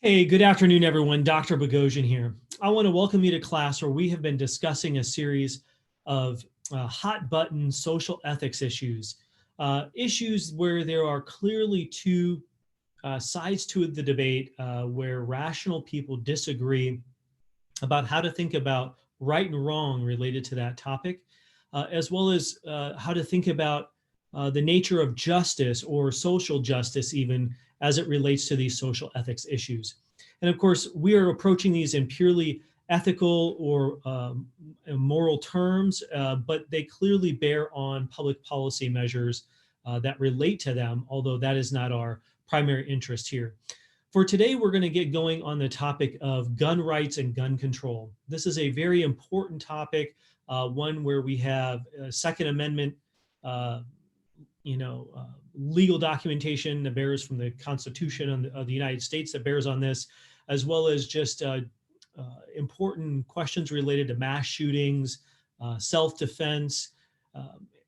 Hey, good afternoon, everyone. Dr. Bogosian here. I want to welcome you to class where we have been discussing a series of hot button social ethics issues, issues where there are clearly two sides to the debate where rational people disagree about how to think about right and wrong related to that topic, as well as how to think about the nature of justice or social justice, even as it relates to these social ethics issues. And of course, we are approaching these in purely ethical or moral terms, but they clearly bear on public policy measures that relate to them, although that is not our primary interest here. For today, we're going to get going on the topic of gun rights and gun control. This is a very important topic, one where we have Second Amendment, uh, legal documentation that bears from the Constitution of the United States that bears on this, as well as just important questions related to mass shootings, self-defense,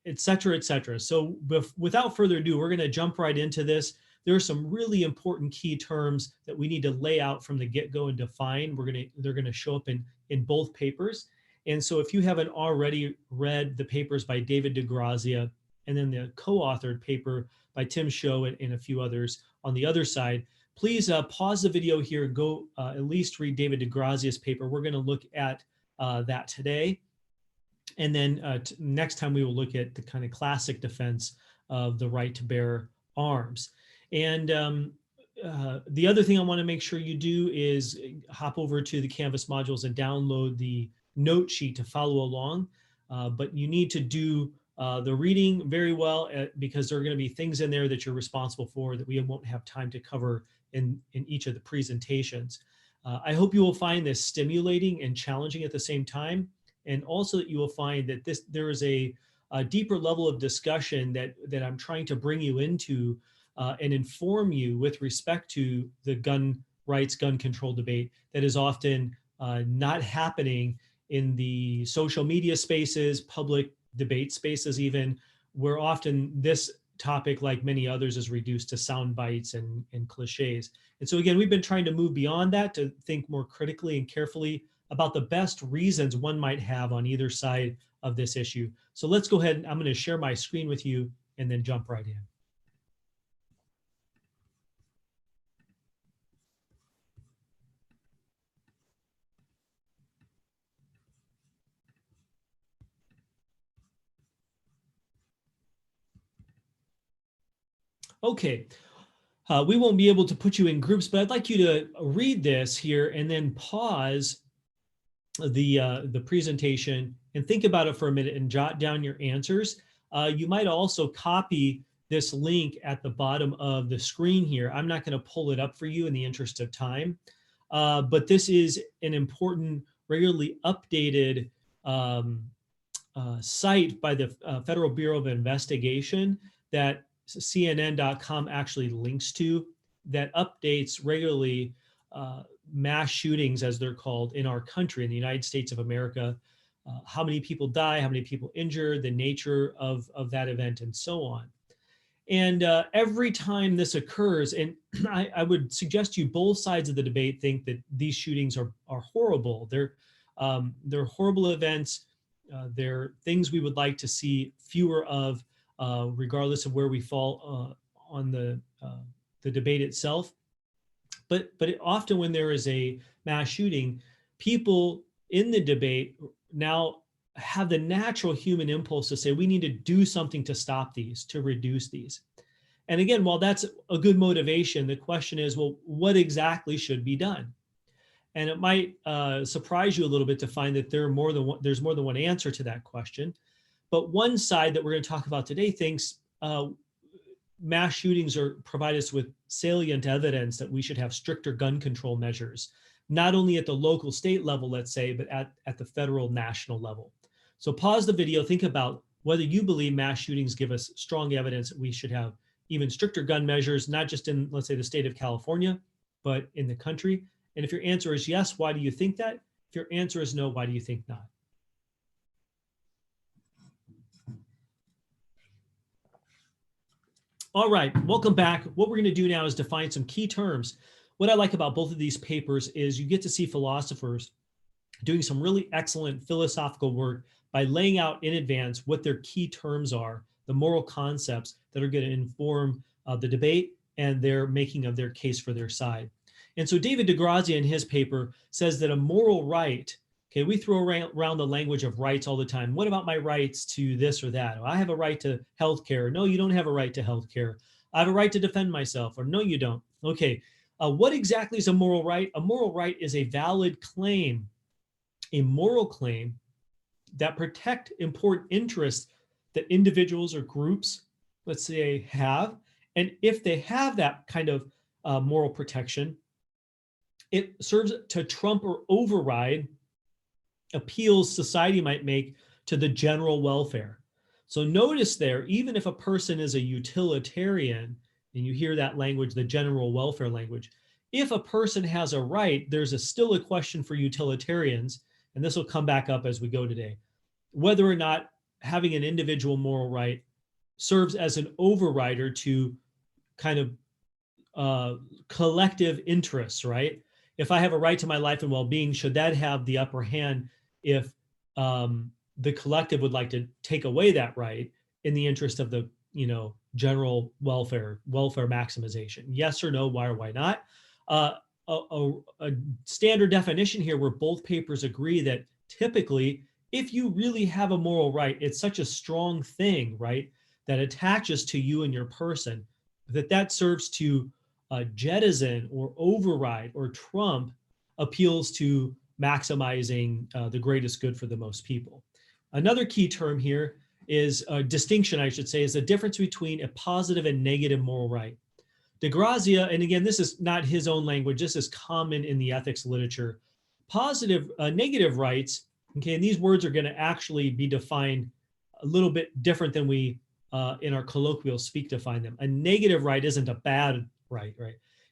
et cetera, et cetera. So without further ado, we're going to jump right into this. There are some really important key terms that we need to lay out from the get-go and define. They're going to show up in both papers. And so if you haven't already read the papers by David DeGrazia and then the co-authored paper by Tim Show and a few others on the other side, please pause the video here and go at least read David DeGrazia's paper. We're going to look at that today. And then next time we will look at the kind of classic defense of the right to bear arms. And the other thing I want to make sure you do is hop over to the Canvas modules and download the note sheet to follow along. But you need to do the reading very well because there are going to be things in there that you're responsible for that we won't have time to cover in each of the presentations. I hope you will find this stimulating and challenging at the same time, and also that you will find that there is a deeper level of discussion that I'm trying to bring you into and inform you with respect to the gun rights, gun control debate that is often not happening in the social media spaces, public debate spaces even, where often this topic, like many others, is reduced to sound bites and cliches. And so again, we've been trying to move beyond that to think more critically and carefully about the best reasons one might have on either side of this issue. So let's go ahead and I'm going to share my screen with you and then jump right in. Okay, we won't be able to put you in groups, but I'd like you to read this here and then pause the presentation and think about it for a minute and jot down your answers. You might also copy this link at the bottom of the screen here. I'm not going to pull it up for you in the interest of time, but this is an important, regularly updated site by the Federal Bureau of Investigation that CNN.com actually links to, that updates regularly mass shootings, as they're called, in our country, in the United States of America, how many people die, how many people injured, the nature of that event, and so on. And every time this occurs, and I would suggest you both sides of the debate think that these shootings are horrible. They're horrible events. They're things we would like to see fewer of, regardless of where we fall on the debate itself. But often when there is a mass shooting, people in the debate now have the natural human impulse to say, we need to do something to stop these, to reduce these. And again, while that's a good motivation, the question is, well, what exactly should be done? And it might surprise you a little bit to find that there's more than one answer to that question. But one side that we're going to talk about today thinks mass shootings provide us with salient evidence that we should have stricter gun control measures, not only at the local state level, let's say, but at the federal national level. So pause the video, think about whether you believe mass shootings give us strong evidence that we should have even stricter gun measures, not just in, let's say, the state of California, but in the country. And if your answer is yes, why do you think that? If your answer is no, why do you think not? All right, welcome back. What we're going to do now is define some key terms what I like about both of these papers is you get to see philosophers doing some really excellent philosophical work by laying out in advance what their key terms are, the moral concepts that are going to inform the debate and their making of their case for their side. And so David DeGrazia in his paper says that a moral right, okay, we throw around the language of rights all the time. What about my rights to this or that? I have a right to health care. No, you don't have a right to health care. I have a right to defend myself. Or no, you don't. Okay, what exactly is a moral right? A moral right is a valid claim, a moral claim that protect important interests that individuals or groups, let's say, have. And if they have that kind of moral protection, it serves to trump or override appeals society might make to the general welfare. So notice there, even if a person is a utilitarian, and you hear that language, the general welfare language, if a person has a right, there's still a question for utilitarians, and this will come back up as we go today, whether or not having an individual moral right serves as an overrider to kind of collective interests, right? If I have a right to my life and well-being, should that have the upper hand if the collective would like to take away that right in the interest of the general welfare maximization? Yes or no, why or why not? A standard definition here where both papers agree that typically, if you really have a moral right, it's such a strong thing, right, that attaches to you and your person, that serves to jettison or override or trump appeals to maximizing the greatest good for the most people. Another key term here is distinction, I should say, is the difference between a positive and negative moral right. DeGrazia, and again, this is not his own language, this is common in the ethics literature. Negative rights, okay, and these words are going to actually be defined a little bit different than we in our colloquial speak define them. A negative right isn't a bad right?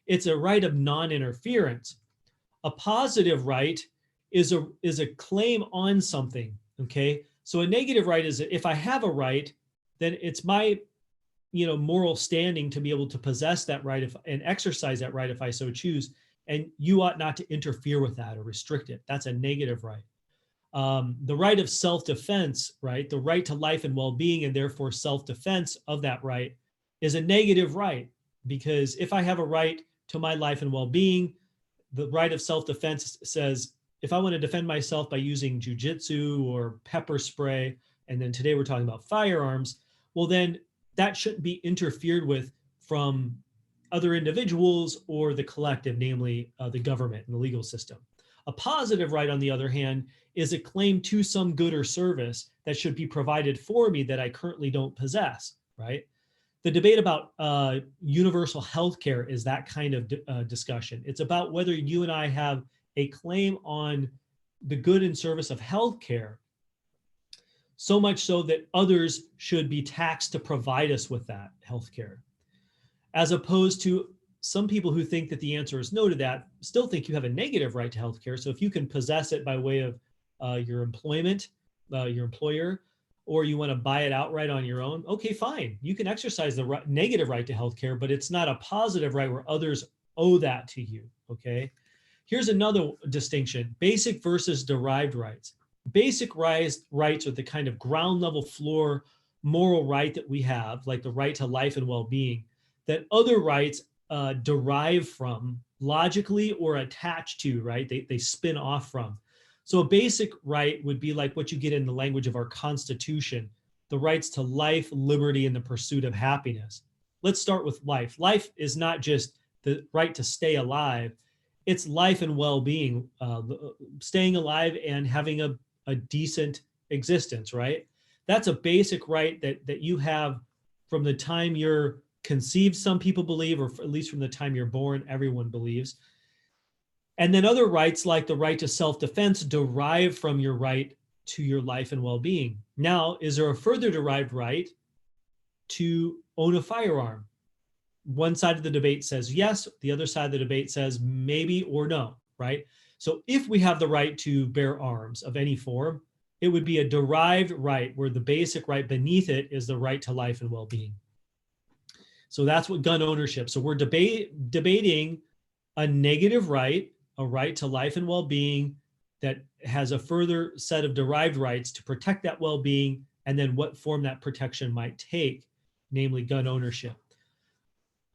It's a right of non-interference. A positive right is a claim on something, okay? So a negative right is that if I have a right, then it's my moral standing to be able to possess that right and exercise that right if I so choose, and you ought not to interfere with that or restrict it. That's a negative right. The right of self-defense, right? The right to life and well-being and therefore self-defense of that right is a negative right, because if I have a right to my life and well-being, the right of self-defense says, if I want to defend myself by using jujitsu or pepper spray, and then today we're talking about firearms, well, then that shouldn't be interfered with from other individuals or the collective, namely the government and the legal system. A positive right, on the other hand, is a claim to some good or service that should be provided for me that I currently don't possess, right? The debate about universal health care is that kind of discussion. It's about whether you and I have a claim on the good and service of health care, so much so that others should be taxed to provide us with that health care, as opposed to some people who think that the answer is no to that, still think you have a negative right to health care. So if you can possess it by way of your employment, your employer, or you want to buy it outright on your own, okay, fine. You can exercise the negative right to healthcare, but it's not a positive right where others owe that to you, okay? Here's another distinction, basic versus derived rights. Basic rights are the kind of ground level floor moral right that we have, like the right to life and well-being, that other rights derive from logically or attached to, right? They spin off from. So a basic right would be like what you get in the language of our Constitution, the rights to life, liberty, and the pursuit of happiness. Let's start with life. Life is not just the right to stay alive. It's life and well-being, staying alive and having a decent existence, right? That's a basic right that you have from the time you're conceived, some people believe, or at least from the time you're born, everyone believes. And then other rights, like the right to self-defense, derive from your right to your life and well-being. Now, is there a further derived right to own a firearm? One side of the debate says yes, the other side of the debate says maybe or no, right? So if we have the right to bear arms of any form, it would be a derived right where the basic right beneath it is the right to life and well-being. So that's what gun ownership. So we're debating a negative right, a right to life and well-being that has a further set of derived rights to protect that well-being, and then what form that protection might take, namely gun ownership.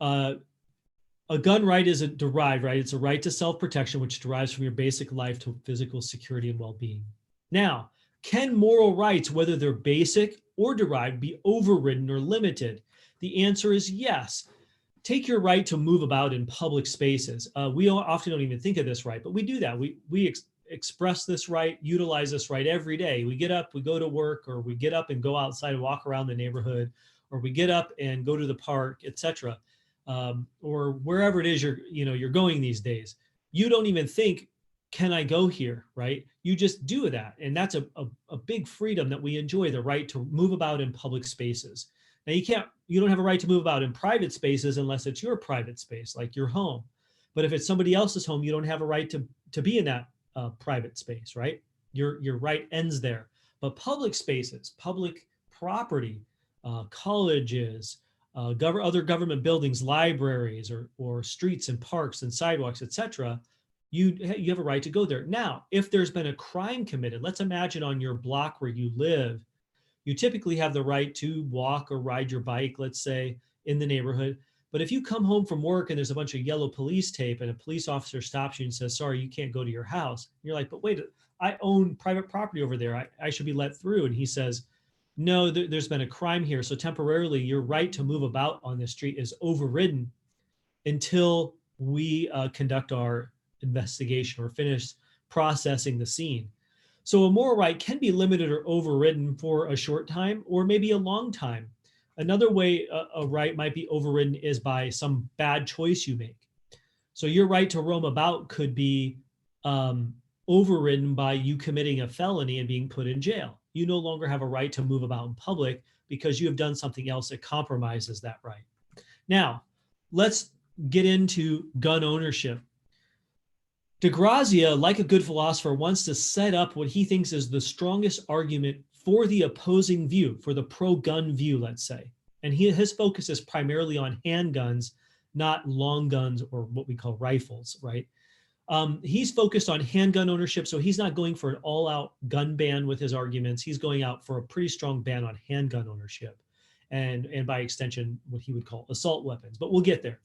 A gun right is a derived right. It's a right to self-protection, which derives from your basic life to physical security and well-being. Now, can moral rights, whether they're basic or derived, be overridden or limited? The answer is yes. Take your right to move about in public spaces. We often don't even think of this right, but we do that. We express this right, utilize this right every day. We get up, we go to work, or we get up and go outside and walk around the neighborhood, or we get up and go to the park, etc. Or wherever it is you're going these days. You don't even think, can I go here, right? You just do that. And that's a big freedom that we enjoy, the right to move about in public spaces. Now you don't have a right to move about in private spaces unless it's your private space, like your home. But if it's somebody else's home, you don't have a right to be in that private space, right? Your right ends there. But public spaces, public property, colleges, other government buildings, libraries, or streets and parks and sidewalks, etc., you have a right to go there. Now, if there's been a crime committed, let's imagine on your block where you live, you typically have the right to walk or ride your bike, let's say, in the neighborhood. But if you come home from work and there's a bunch of yellow police tape and a police officer stops you and says, sorry, you can't go to your house. You're like, but wait, I own private property over there. I should be let through. And he says, no, there's been a crime here. So temporarily, your right to move about on the street is overridden until we conduct our investigation or finish processing the scene. So a moral right can be limited or overridden for a short time or maybe a long time. Another way a right might be overridden is by some bad choice you make. So your right to roam about could be overridden by you committing a felony and being put in jail. You no longer have a right to move about in public because you have done something else that compromises that right. Now, let's get into gun ownership. DeGrazia, like a good philosopher, wants to set up what he thinks is the strongest argument for the opposing view, for the pro-gun view, let's say. And his focus is primarily on handguns, not long guns or what we call rifles, right? He's focused on handgun ownership, so he's not going for an all-out gun ban with his arguments. He's going out for a pretty strong ban on handgun ownership and by extension, what he would call assault weapons. But we'll get there.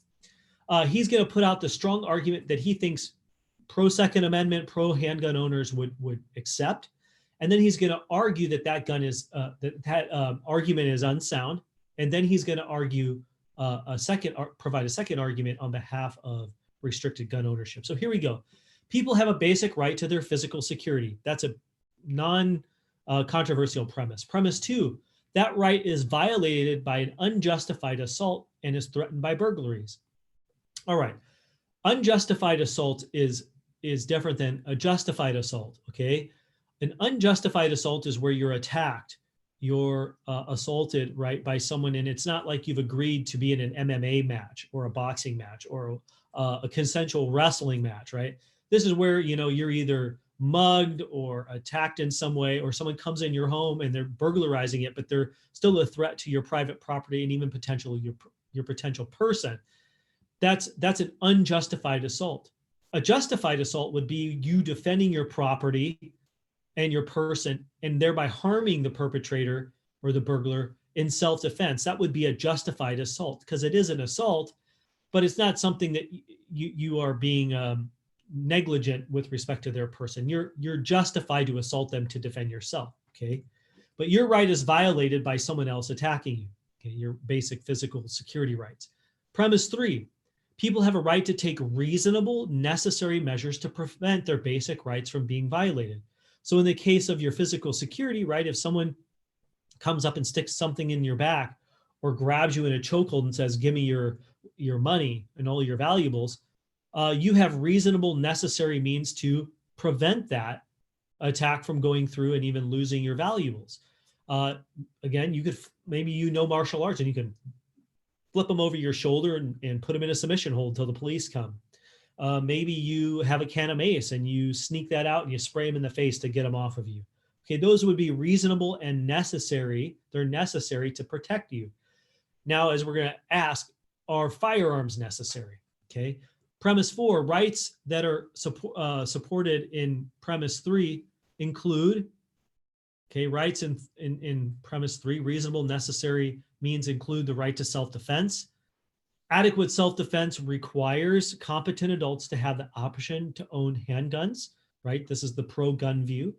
He's going to put out the strong argument that he thinks pro-Second Amendment, pro-handgun owners would accept. And then he's going to argue that argument is unsound. And then he's going to argue provide a second argument on behalf of restricted gun ownership. So here we go. People have a basic right to their physical security. That's a non-controversial premise. Premise 2, that right is violated by an unjustified assault and is threatened by burglaries. All right. Unjustified assault is different than a justified assault, okay? An unjustified assault is where you're attacked, you're assaulted, right, by someone, and it's not like you've agreed to be in an MMA match or a boxing match or a consensual wrestling match, right? This is where, you're either mugged or attacked in some way, or someone comes in your home and they're burglarizing it, but they're still a threat to your private property and even potentially your potential person. That's an unjustified assault. A justified assault would be you defending your property and your person and thereby harming the perpetrator or the burglar in self-defense. That would be a justified assault because it is an assault, but it's not something that you are being negligent with respect to their person. You're justified to assault them to defend yourself, okay? But your right is violated by someone else attacking you, okay? Your basic physical security rights. Premise 3, people have a right to take reasonable, necessary measures to prevent their basic rights from being violated. So in the case of your physical security right, if someone comes up and sticks something in your back or grabs you in a chokehold and says, give me your money and all your valuables, you have reasonable, necessary means to prevent that attack from going through and even losing your valuables. Again, you could, maybe martial arts and you can flip them over your shoulder and put them in a submission hold until the police come. Maybe you have a can of mace and you sneak that out and you spray them in the face to get them off of you. Okay, those would be reasonable and necessary. They're necessary to protect you. Now, as we're going to ask, are firearms necessary? Okay, Premise 4, rights that are supported in premise 3 include, okay, rights in premise 3, reasonable, necessary means include the right to self-defense. Adequate self-defense requires competent adults to have the option to own handguns, right? This is the pro-gun view.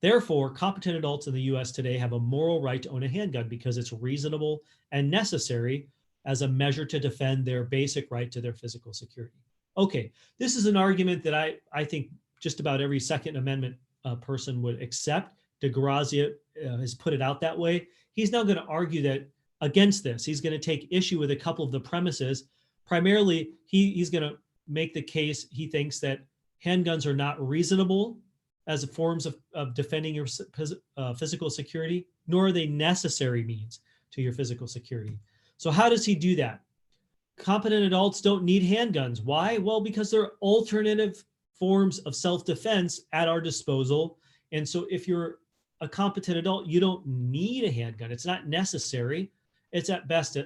Therefore, competent adults in the US today have a moral right to own a handgun because it's reasonable and necessary as a measure to defend their basic right to their physical security. Okay, this is an argument that I think just about every Second Amendment person would accept. DeGrazia has put it out that way. He's now going to argue that against this. He's going to take issue with a couple of the premises. Primarily, he's going to make the case he thinks that handguns are not reasonable as forms of defending your physical security, nor are they necessary means to your physical security. So how does he do that? Competent adults don't need handguns. Why? Well, because there are alternative forms of self-defense at our disposal. And so if you're a competent adult, you don't need a handgun. It's not necessary. It's at best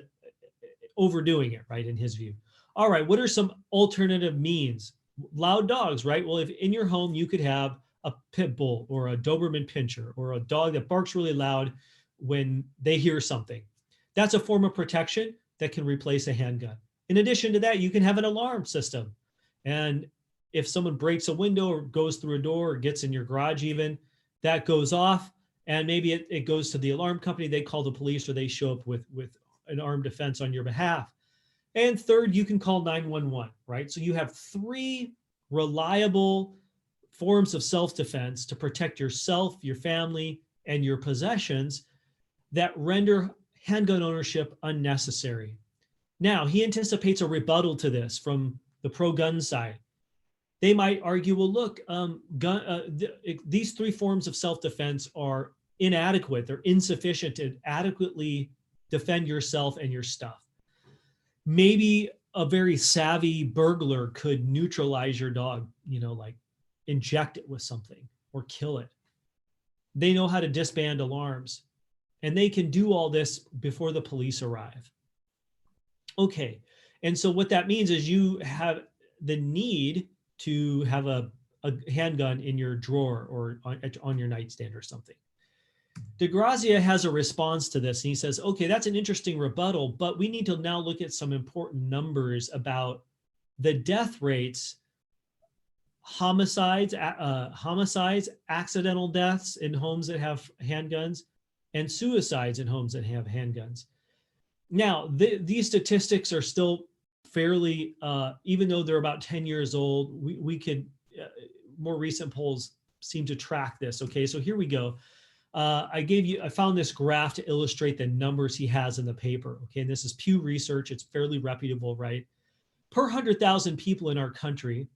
overdoing it, right, in his view. All right, what are some alternative means? Loud dogs, right? Well, if in your home you could have a pit bull or a Doberman Pinscher or a dog that barks really loud when they hear something. That's a form of protection that can replace a handgun. In addition to that, you can have an alarm system. And if someone breaks a window or goes through a door or gets in your garage even, that goes off and maybe it goes to the alarm company, they call the police or they show up with an armed defense on your behalf. And third, you can call 911, right? So you have 3 reliable forms of self-defense to protect yourself, your family, and your possessions that render handgun ownership unnecessary. Now, he anticipates a rebuttal to this from the pro-gun side. They might argue, well, look, these 3 forms of self-defense are inadequate. They're insufficient to adequately defend yourself and your stuff. Maybe a very savvy burglar could neutralize your dog, like inject it with something or kill it. They know how to disband alarms, and they can do all this before the police arrive. Okay, and so what that means is you have the need to have a handgun in your drawer or on your nightstand or something. DeGrazia has a response to this, and he says, okay, that's an interesting rebuttal, but we need to now look at some important numbers about the death rates, homicides, accidental deaths in homes that have handguns, and suicides in homes that have handguns. Now, these statistics are still fairly, even though they're about 10 years old, we could, more recent polls seem to track this. Okay, so here we go. I found this graph to illustrate the numbers he has in the paper. Okay, and this is Pew Research. It's fairly reputable, right? Per 100,000 people in our country,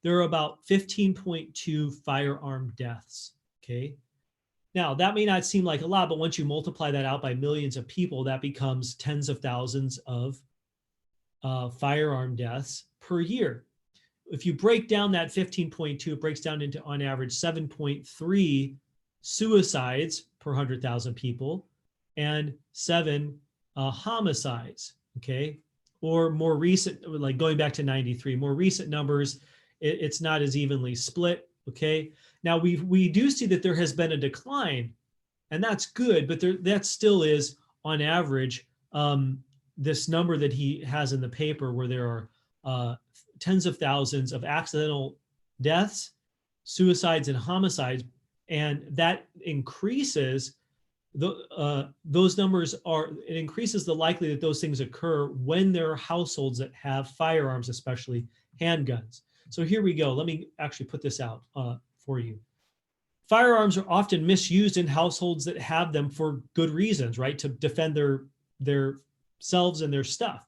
there are about 15.2 firearm deaths. Okay, now that may not seem like a lot, but once you multiply that out by millions of people, that becomes tens of thousands of firearm deaths per year. If you break down that 15.2, it breaks down into on average 7.3 suicides per 100,000 people and 7 homicides, okay? Or more recent, like going back to 93, more recent numbers, it's not as evenly split, okay? Now we do see that there has been a decline, and that's good, but that still is on average this number that he has in the paper where there are tens of thousands of accidental deaths, suicides, and homicides. And that increases, those numbers it increases the likelihood that those things occur when there are households that have firearms, especially handguns. So here we go. Let me actually put this out for you. Firearms are often misused in households that have them for good reasons, right? To defend their selves and their stuff.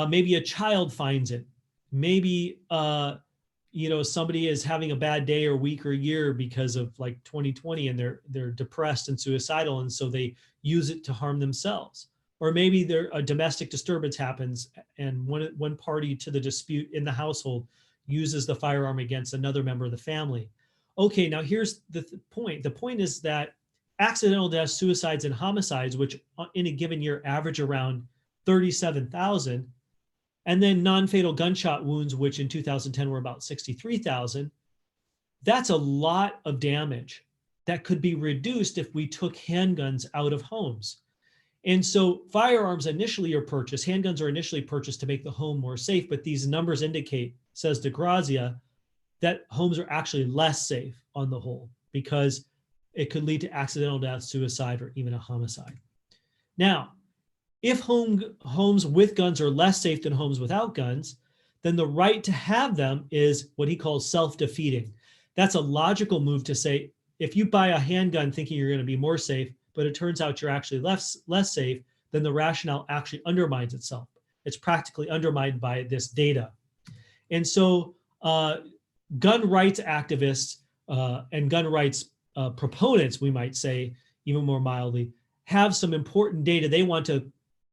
Maybe a child finds it. Maybe somebody is having a bad day or week or year because of like 2020 and they're depressed and suicidal, and so they use it to harm themselves. Or maybe a domestic disturbance happens and one party to the dispute in the household uses the firearm against another member of the family. Okay, now here's the point. The point is that accidental deaths, suicides, and homicides, which in a given year average around 37,000, And then non-fatal gunshot wounds, which in 2010 were about 63,000. That's a lot of damage that could be reduced if we took handguns out of homes. And so firearms initially are purchased, handguns are initially purchased to make the home more safe, but these numbers indicate, says DeGrazia, that homes are actually less safe on the whole because it could lead to accidental death, suicide, or even a homicide. Now, if homes with guns are less safe than homes without guns, then the right to have them is what he calls self-defeating. That's a logical move to say, if you buy a handgun thinking you're going to be more safe, but it turns out you're actually less safe, then the rationale actually undermines itself. It's practically undermined by this data. And so gun rights activists and gun rights proponents, we might say, even more mildly, have some important data they want to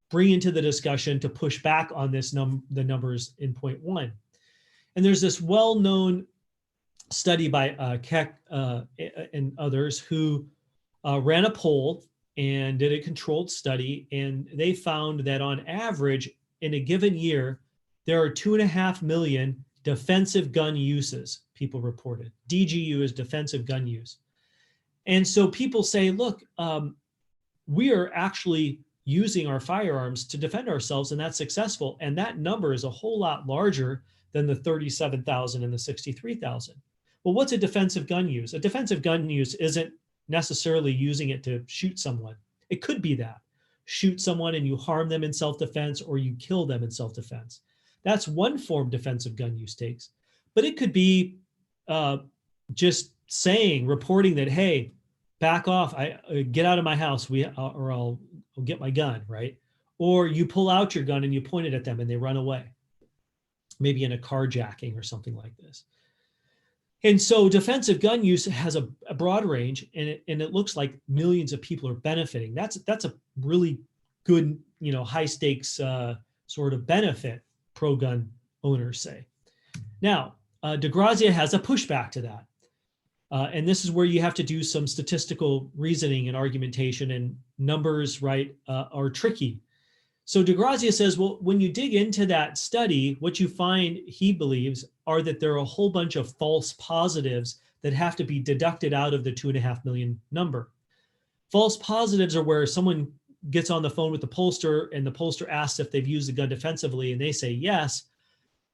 bring into the discussion to push back on this the numbers in point one. And there's this well-known study by Keck and others who ran a poll and did a controlled study, and they found that on average in a given year, there are 2.5 million defensive gun uses, people reported. DGU is defensive gun use. And so people say, look, we are actually using our firearms to defend ourselves, and that's successful. And that number is a whole lot larger than the 37,000 and the 63,000. Well, what's a defensive gun use? A defensive gun use isn't necessarily using it to shoot someone. It could be that. Shoot someone and you harm them in self-defense, or you kill them in self-defense. That's one form defensive gun use takes. But it could be just saying, reporting that, hey, back off, get out of my house, or I'll get my gun, right? Or you pull out your gun and you point it at them and they run away, maybe in a carjacking or something like this. And so defensive gun use has a broad range, and it looks like millions of people are benefiting. That's a really good, high stakes sort of benefit, pro-gun owners say. Now, DeGrazia has a pushback to that. And this is where you have to do some statistical reasoning and argumentation, and numbers, right, are tricky. So DeGrazia says, well, when you dig into that study, what you find, he believes, are that there are a whole bunch of false positives that have to be deducted out of the 2.5 million number. False positives are where someone gets on the phone with the pollster and the pollster asks if they've used the gun defensively, and they say yes,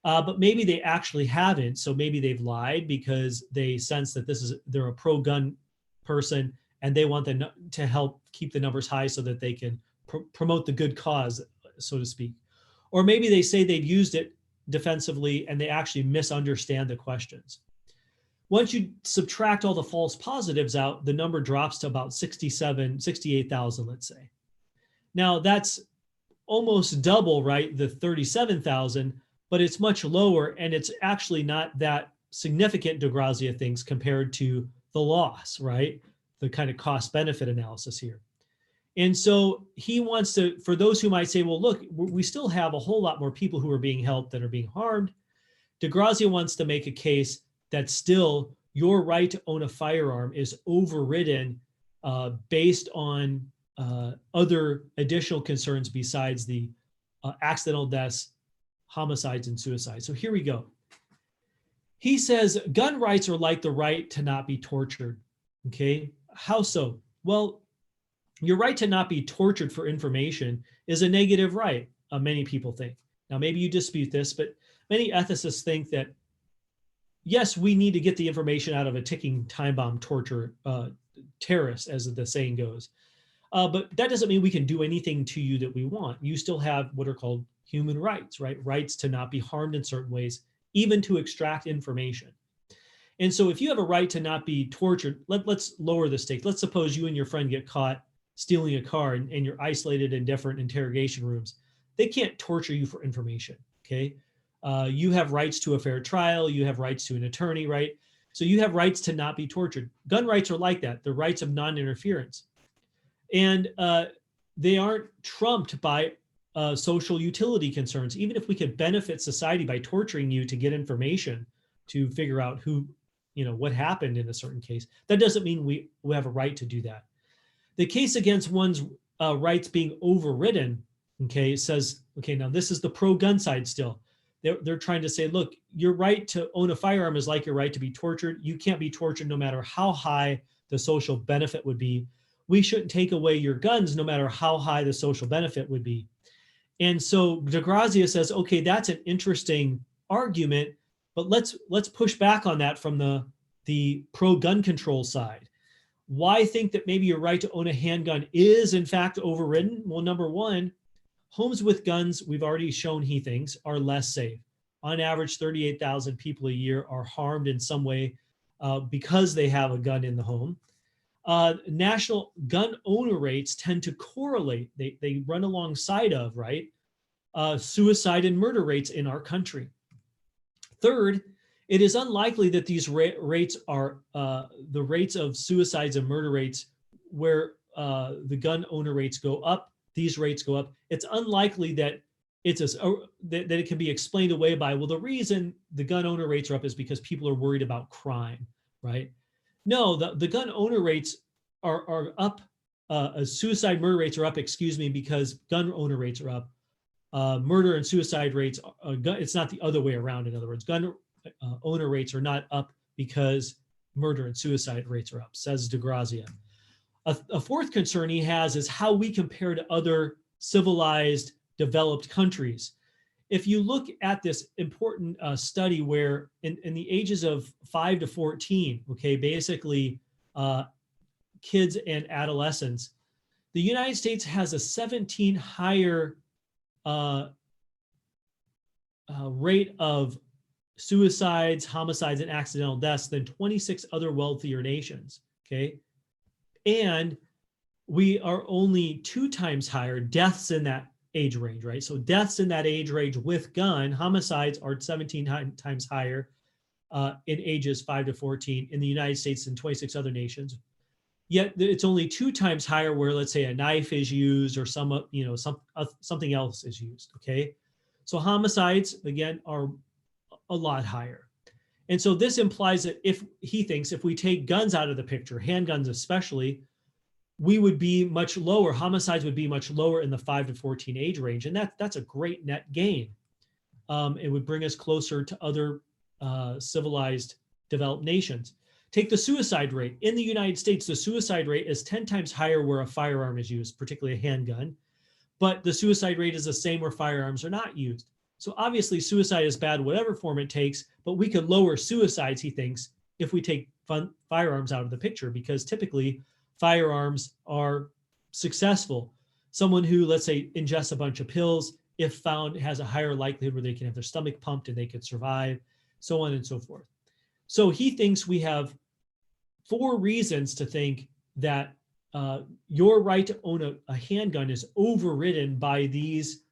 but maybe they actually haven't. So maybe they've lied because they sense that they're a pro-gun person and they want them to help keep the numbers high so that they can promote the good cause, so to speak. Or maybe they say they've used it defensively and they actually misunderstand the questions. Once you subtract all the false positives out, the number drops to about 68,000, let's say. Now that's almost double, right, the 37,000, but it's much lower, and it's actually not that significant, DeGrazia thinks, compared to the loss, right? The kind of cost-benefit analysis here. And so he wants to, for those who might say, well, look, we still have a whole lot more people who are being helped than are being harmed. DeGrazia wants to make a case that still your right to own a firearm is overridden based on other additional concerns besides the accidental deaths, homicides, and suicides. So here we go. He says gun rights are like the right to not be tortured. Okay, how so? Well, your right to not be tortured for information is a negative right, many people think. Now, maybe you dispute this, but many ethicists think that, yes, we need to get the information out of a ticking time bomb torture terrorist, as the saying goes. But that doesn't mean we can do anything to you that we want. You still have what are called human rights, right? Rights to not be harmed in certain ways, even to extract information. And so if you have a right to not be tortured, let's lower the stakes. Let's suppose you and your friend get caught stealing a car and you're isolated in different interrogation rooms. They can't torture you for information, okay? You have rights to a fair trial. You have rights to an attorney, right? So you have rights to not be tortured. Gun rights are like that. The rights of non-interference. And they aren't trumped by social utility concerns. Even if we could benefit society by torturing you to get information to figure out what happened in a certain case, that doesn't mean we have a right to do that. The case against one's rights being overridden Okay, it says, okay, now this is the pro-gun side still. They're trying to say, look, your right to own a firearm is like your right to be tortured. You can't be tortured no matter how high the social benefit would be. We shouldn't take away your guns no matter how high the social benefit would be. And so DeGrazia says, okay, that's an interesting argument, but let's push back on that from the pro-gun control side. Why think that maybe your right to own a handgun is in fact overridden? Well, number one, homes with guns, we've already shown he thinks, are less safe. On average, 38,000 people a year are harmed in some way because they have a gun in the home. National gun owner rates tend to correlate. They run alongside of, right, suicide and murder rates in our country. Third, it is unlikely that these rates are the rates of suicides and murder rates where the gun owner rates go up, these rates go up. It's unlikely that that it can be explained away by, well, the reason the gun owner rates are up is because people are worried about crime, right? No, the gun owner rates are up. Suicide murder rates are up, excuse me, because gun owner rates are up. Murder and suicide rates, it's not the other way around. In other words, gun owner rates are not up because murder and suicide rates are up, says DeGrazia. A fourth concern he has is how we compare to other civilized, developed countries. If you look at this important study where in the ages of 5 to 14, okay, basically kids and adolescents, the United States has a 17 higher rate of suicides, homicides, and accidental deaths than 26 other wealthier nations, okay? And we are only 2 times higher deaths in that age range, right? So deaths in that age range with gun, homicides are 17 times higher in ages 5 to 14 in the United States than 26 other nations. Yet it's only 2 times higher where, let's say, a knife is used or something else is used, okay? So homicides, again, are a lot higher. And so this implies that if we take guns out of the picture, handguns especially, we would be much lower. Homicides would be much lower in the 5 to 14 age range. And that's a great net gain. It would bring us closer to other civilized developed nations. Take the suicide rate. In the United States, the suicide rate is 10 times higher where a firearm is used, particularly a handgun. But the suicide rate is the same where firearms are not used. So obviously suicide is bad, whatever form it takes, but we could lower suicides, he thinks, if we take firearms out of the picture, because typically firearms are successful. Someone who, let's say, ingests a bunch of pills, if found, has a higher likelihood where they can have their stomach pumped and they could survive, so on and so forth. So he thinks we have 4 reasons to think that your right to own a handgun is overridden by these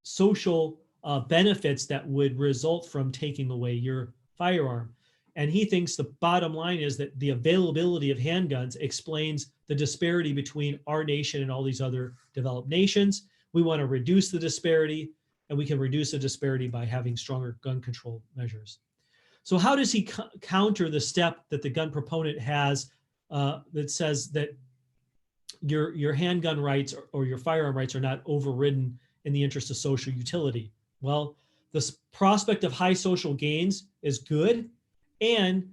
social benefits that would result from taking away your firearm. And he thinks the bottom line is that the availability of handguns explains the disparity between our nation and all these other developed nations. We want to reduce the disparity, and we can reduce the disparity by having stronger gun control measures. So how does he counter the step that the gun proponent has that says that your handgun rights or your firearm rights are not overridden in the interest of social utility? Well, the prospect of high social gains is good, and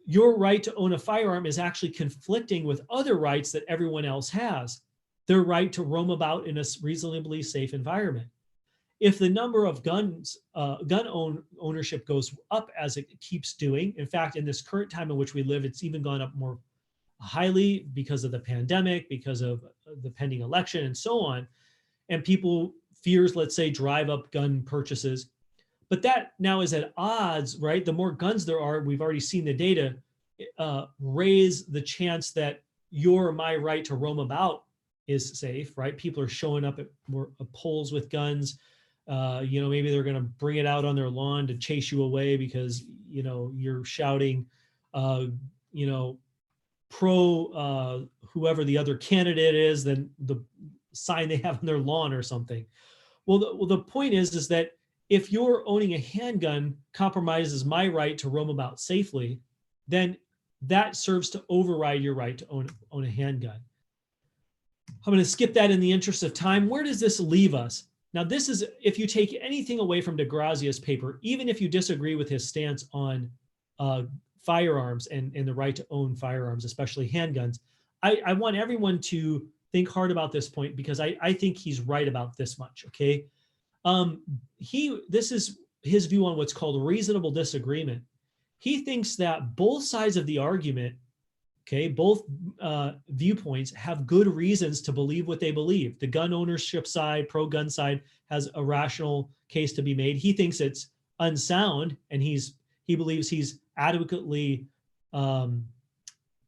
your right to own a firearm is actually conflicting with other rights that everyone else has. Their right to roam about in a reasonably safe environment. If the number of guns, ownership goes up as it keeps doing, in fact, in this current time in which we live, it's even gone up more highly because of the pandemic, because of the pending election and so on. And people fears, let's say, drive up gun purchases. But that now is at odds, right? The more guns there are, we've already seen the data, raise the chance that your or my right to roam about is safe, right? People are showing up at more polls with guns. Maybe they're going to bring it out on their lawn to chase you away because, you're shouting, pro whoever the other candidate is than the sign they have on their lawn or something. Well, the point is that if you're owning a handgun compromises my right to roam about safely, then that serves to override your right to own a handgun. I'm going to skip that in the interest of time. Where does this leave us? Now, this is, if you take anything away from DeGrazia's paper, even if you disagree with his stance on firearms and the right to own firearms, especially handguns, I want everyone to think hard about this point, because I think he's right about this much, okay? This is his view on what's called reasonable disagreement. He thinks that both sides of the argument, okay, both viewpoints have good reasons to believe what they believe. The gun ownership side, pro-gun side, has a rational case to be made. He thinks it's unsound, and he believes he's adequately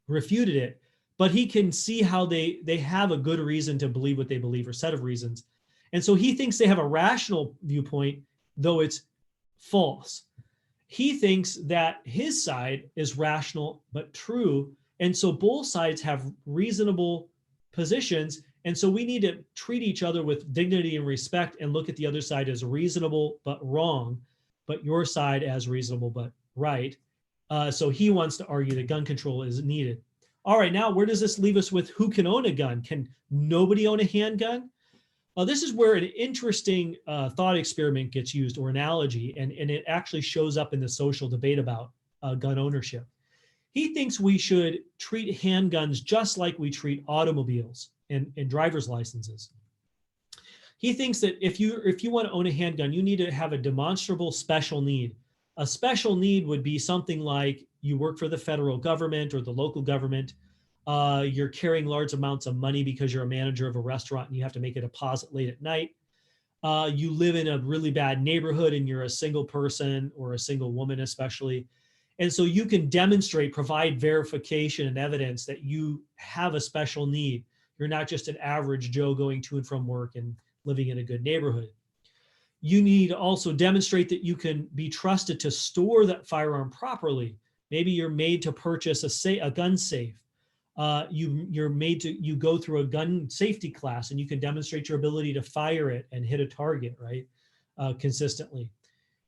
refuted it. But he can see how they have a good reason to believe what they believe, or set of reasons. And so he thinks they have a rational viewpoint, though it's false. He thinks that his side is rational but true. And so both sides have reasonable positions. And so we need to treat each other with dignity and respect, and look at the other side as reasonable but wrong, but your side as reasonable but right. So he wants to argue that gun control is needed. All right, now where does this leave us with who can own a gun? Can nobody own a handgun? This is where an interesting thought experiment gets used, or analogy, and it actually shows up in the social debate about gun ownership. He thinks we should treat handguns just like we treat automobiles and driver's licenses. He thinks that if you want to own a handgun, you need to have a demonstrable special need. A special need would be something like you work for the federal government or the local government. You're carrying large amounts of money because you're a manager of a restaurant and you have to make a deposit late at night. You live in a really bad neighborhood and you're a single person or a single woman especially. And so you can demonstrate, provide verification and evidence that you have a special need. You're not just an average Joe going to and from work and living in a good neighborhood. You need to also demonstrate that you can be trusted to store that firearm properly. Maybe you're made to purchase a gun safe. You go through a gun safety class and you can demonstrate your ability to fire it and hit a target, right, consistently.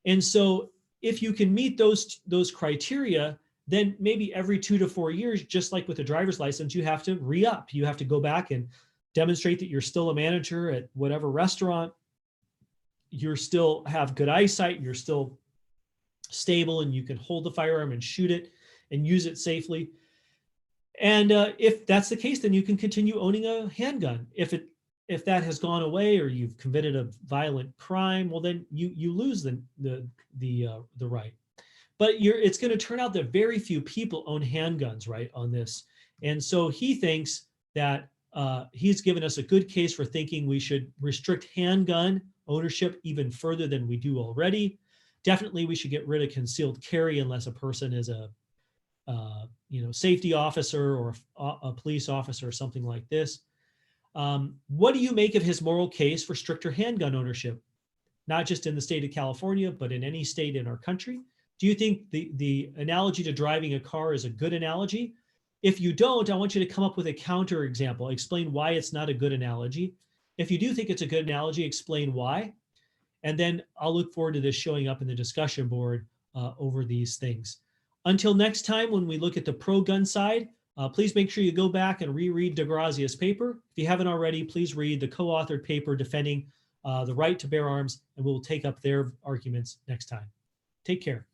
And so if you can meet those criteria, then maybe every 2 to 4 years, just like with a driver's license, you have to re-up. You have to go back and demonstrate that you're still a manager at whatever restaurant. You still have good eyesight. You're still stable and you can hold the firearm and shoot it and use it safely. And if that's the case, then you can continue owning a handgun. If that has gone away or you've committed a violent crime, well, then you lose the right. But it's going to turn out that very few people own handguns, right, on this. And so he thinks that he's given us a good case for thinking we should restrict handgun ownership even further than we do already. Definitely, we should get rid of concealed carry unless a person is a safety officer or a police officer or something like this. What do you make of his moral case for stricter handgun ownership, not just in the state of California, but in any state in our country? Do you think the analogy to driving a car is a good analogy? If you don't, I want you to come up with a counter example. Explain why it's not a good analogy. If you do think it's a good analogy, explain why. And then I'll look forward to this showing up in the discussion board over these things. Until next time, when we look at the pro-gun side, please make sure you go back and reread DeGrazia's paper. If you haven't already, please read the co-authored paper defending the right to bear arms, and we'll take up their arguments next time. Take care.